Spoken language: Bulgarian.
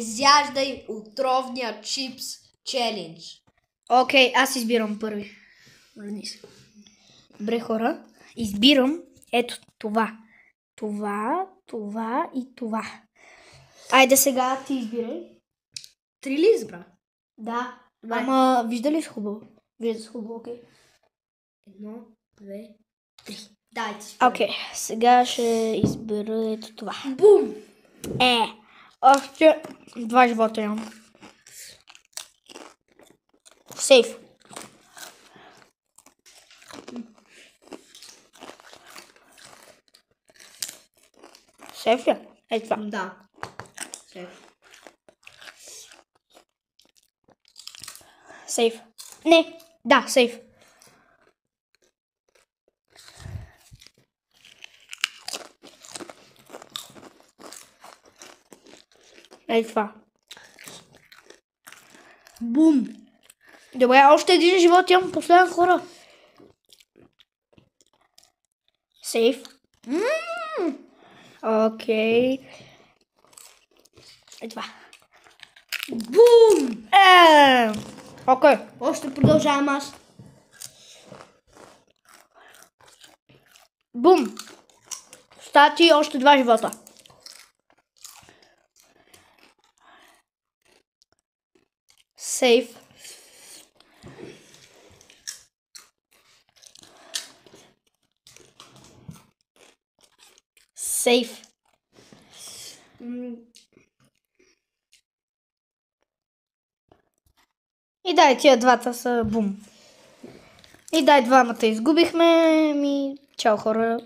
Изяждай отровния чипс челендж. Окей, аз избирам първи. Върни се. Добре, хора. Избирам ето това. Това и това. Айде сега ти избирай. 3 ли избра? Да. Добре. Ама вижда ли с хубаво? Вижда с хубаво, окей. 1, 2, 3. Дайте си. Окей, сега ще избера ето това. Бум! Още 2 живота имам. Сейф. Сейф ли? Ето това. Да. Сейф. Сейф. Не, да, сейф. Ето това. Бум! Добре, още един живот имам. Последен, хора. Сейф. Окей. Ето това. Бум! Окей. Още продължавам аз. Бум. Стати още 2 живота. Сейф. Сейф. И дай, тия двата са бум. И дай, двамата изгубихме. Чао, хора.